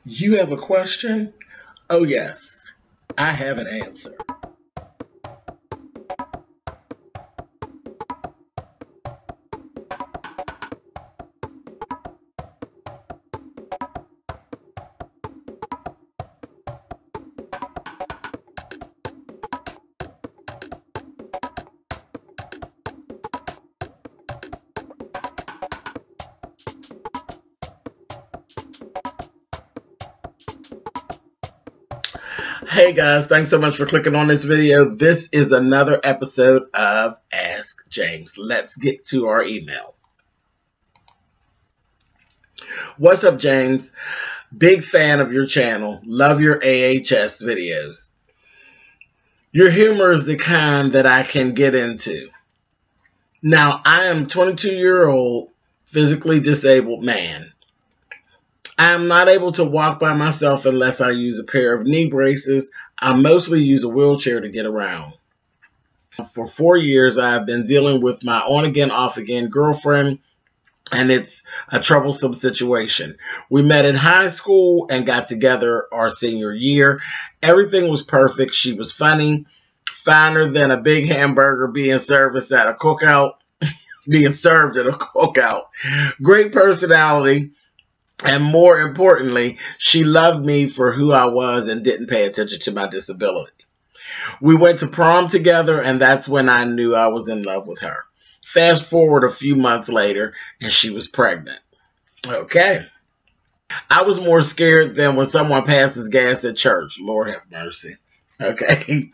You have a question? Oh, yes, I have an answer. Hey guys, thanks so much for clicking on this video. This is another episode of Ask James. Let's get to our email. What's up, James? Big fan of your channel. Love your AHS videos. Your humor is the kind that I can get into. Now, I am a 22-year-old physically disabled man. I am not able to walk by myself unless I use a pair of knee braces. I mostly use a wheelchair to get around. For 4 years, I have been dealing with my on-again, off-again girlfriend, and it's a troublesome situation. We met in high school and got together our senior year. Everything was perfect. She was funny, finer than a big hamburger being served at a cookout. Great personality. And more importantly, she loved me for who I was and didn't pay attention to my disability. We went to prom together, and that's when I knew I was in love with her. Fast forward a few months later, and she was pregnant. Okay. I was more scared than when someone passes gas at church. Lord have mercy. Okay.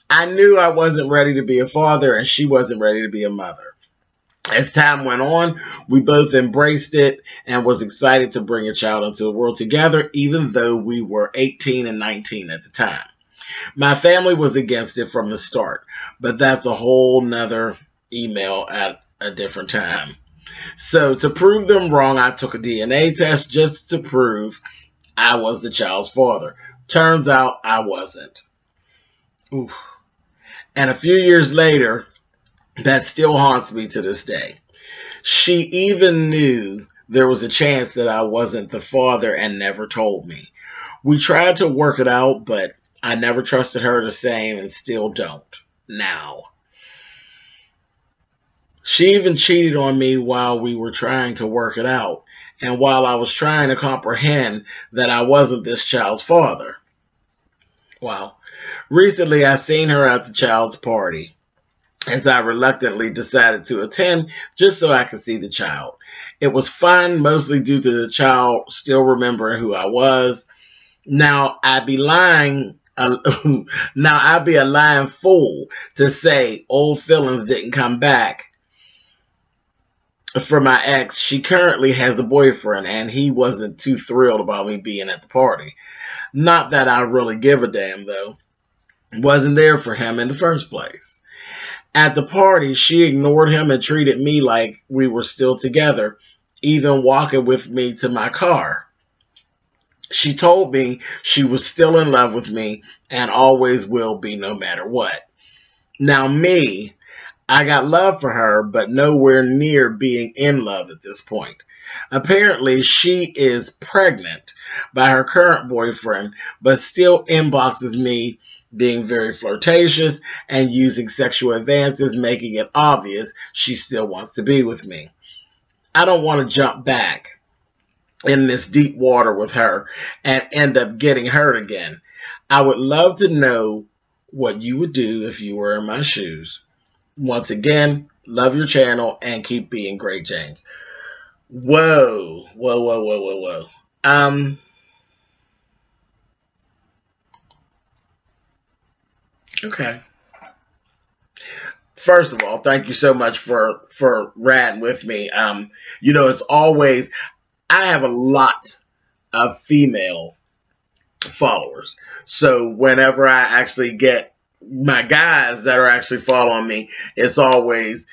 I knew I wasn't ready to be a father, and she wasn't ready to be a mother. As time went on, we both embraced it and was excited to bring a child into the world together, even though we were 18 and 19 at the time. My family was against it from the start, but that's a whole nother email at a different time. So to prove them wrong, I took a DNA test just to prove I was the child's father. Turns out I wasn't. Ooh. And a few years later, that still haunts me to this day. She even knew there was a chance that I wasn't the father and never told me. We tried to work it out, but I never trusted her the same and still don't now. She even cheated on me while we were trying to work it out, and while I was trying to comprehend that I wasn't this child's father. Wow. Recently, I seen her at the child's party, as I reluctantly decided to attend just so I could see the child. It was fun, mostly due to the child still remembering who I was. Now I'd be a lying fool to say old feelings didn't come back for my ex. She currently has a boyfriend, and he wasn't too thrilled about me being at the party. Not that I really give a damn, though. Wasn't there for him in the first place. At the party, she ignored him and treated me like we were still together, even walking with me to my car. She told me she was still in love with me and always will be no matter what. Now me, I got love for her, but nowhere near being in love at this point. Apparently, she is pregnant by her current boyfriend, but still inboxes me, being very flirtatious and using sexual advances, making it obvious she still wants to be with me. I don't want to jump back in this deep water with her and end up getting hurt again. I would love to know what you would do if you were in my shoes. Once again, love your channel and keep being great, James. Whoa. Okay. First of all, thank you so much for ratting with me. It's always, I have a lot of female followers. So whenever I actually get my guys that are actually following me, it's always,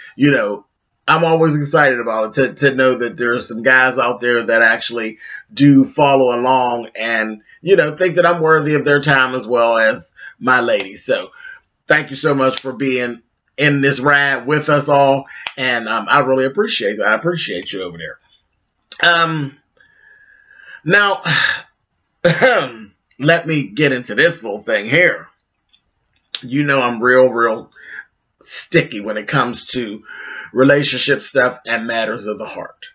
I'm always excited about it to know that there's some guys out there that actually do follow along and, think that I'm worthy of their time as well as my ladies. So thank you so much for being in this ride with us all. And I really appreciate that. I appreciate you over there. Now, let me get into this little thing here. You know I'm real sticky when it comes to relationship stuff and matters of the heart.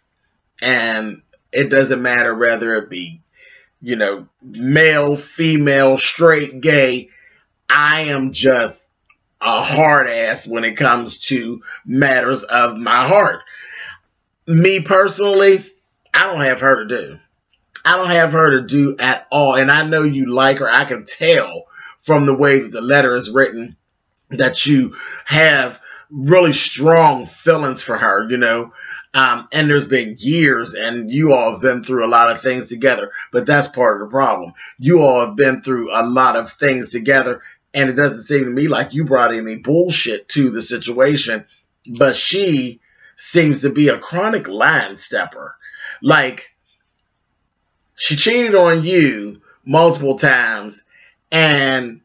And it doesn't matter whether it be, you know, male, female, straight, gay. I am just a hard ass when it comes to matters of my heart. Me personally, I don't have her to do. I don't have her to do at all. And I know you like her. I can tell from the way that the letter is written that you have really strong feelings for her, you know. And there's been years, and you all have been through a lot of things together. But that's part of the problem. You all have been through a lot of things together, and it doesn't seem to me like you brought any bullshit to the situation. But she seems to be a chronic line stepper. Like, she cheated on you multiple times, and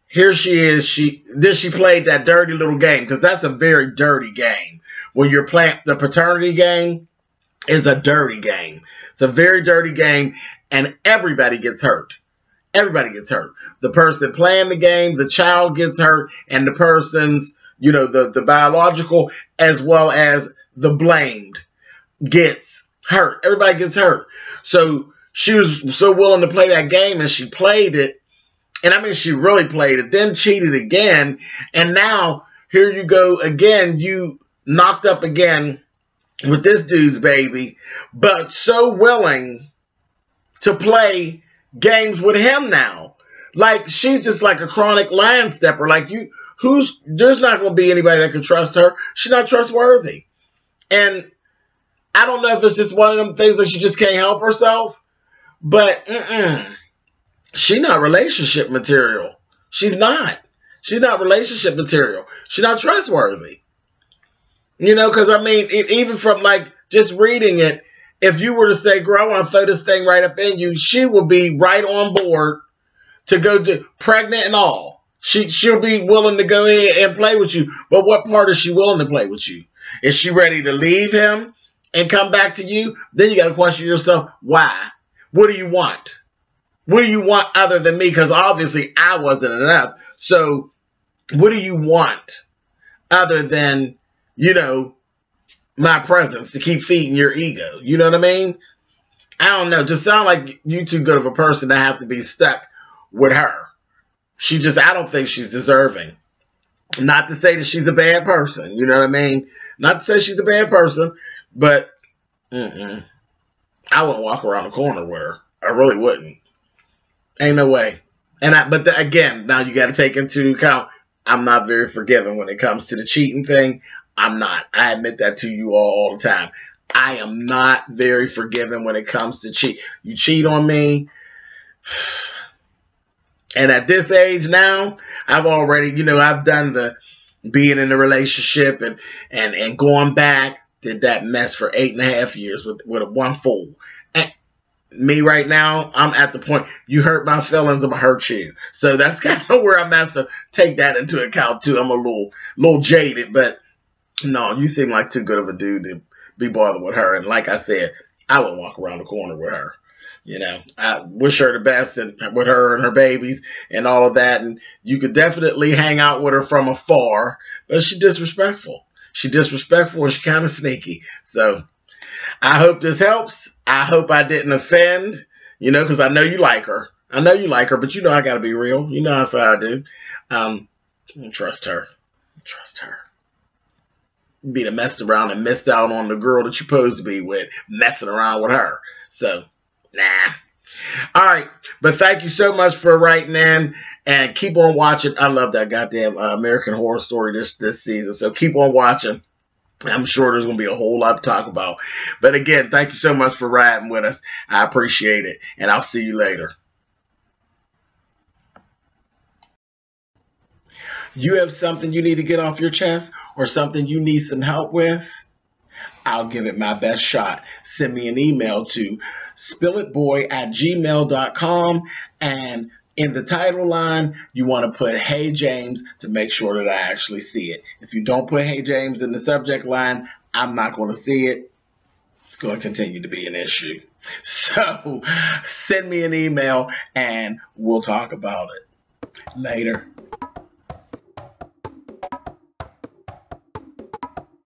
here she is. She played that dirty little game, because that's a very dirty game. When you're playing the paternity game, is a dirty game. It's a very dirty game, and everybody gets hurt. Everybody gets hurt. The person playing the game, the child gets hurt, and the person's, you know, the biological as well as the blamed gets hurt. Everybody gets hurt. So she was so willing to play that game, and she played it. And I mean, she really played it, then cheated again. And now here you go again. You knocked up again with this dude's baby, but so willing to play games with him now. Like, she's just like a chronic line stepper. Like, there's not going to be anybody that can trust her. She's not trustworthy. And I don't know if it's just one of them things that she just can't help herself, but she's not relationship material. She's not. She's not relationship material. She's not trustworthy. You know, because I mean, even from like just reading it, if you were to say, girl, I want to throw this thing right up in you, she will be right on board to go to pregnant and all. She'll be willing to go ahead and play with you. But what part is she willing to play with you? Is she ready to leave him and come back to you? Then you got to question yourself, why? What do you want? What do you want other than me? Because obviously I wasn't enough. So what do you want other than, you know, my presence to keep feeding your ego? You know what I mean? I don't know. Just sound like you too good of a person to have to be stuck with her. I don't think she's deserving. Not to say that she's a bad person. You know what I mean? Not to say she's a bad person, but I wouldn't walk around the corner with her. I really wouldn't. Ain't no way. Again, now you got to take into account, I'm not very forgiving when it comes to the cheating thing. I'm not. I admit that to you all the time. I am not very forgiving when it comes to cheat. You cheat on me. And at this age now, I've already, you know, I've done the being in a relationship and going back, did that mess for 8.5 years with one fool. And me right now, I'm at the point, you hurt my feelings, I'm going to hurt you. So that's kind of where I'm at. So take that into account too. I'm a little jaded, but no, you seem like too good of a dude to be bothered with her. And like I said, I wouldn't walk around the corner with her. You know, I wish her the best and with her and her babies and all of that. And you could definitely hang out with her from afar, but she's disrespectful. She's disrespectful and she's kind of sneaky. So I hope this helps. I hope I didn't offend, you know, because I know you like her. I know you like her, but you know I got to be real. You know how I do. Trust her. Trust her. Be the messed around and missed out on the girl that you're supposed to be with, messing around with her. So, nah. All right. But thank you so much for writing in and keep on watching. I love that goddamn American Horror Story this season. So keep on watching. I'm sure there's going to be a whole lot to talk about. But again, thank you so much for riding with us. I appreciate it. And I'll see you later. You have something you need to get off your chest or something you need some help with? I'll give it my best shot. Send me an email to spillitboy@gmail.com, and in the title line, you want to put Hey James to make sure that I actually see it. If you don't put Hey James in the subject line, I'm not going to see it. It's going to continue to be an issue. So send me an email and we'll talk about it. Later.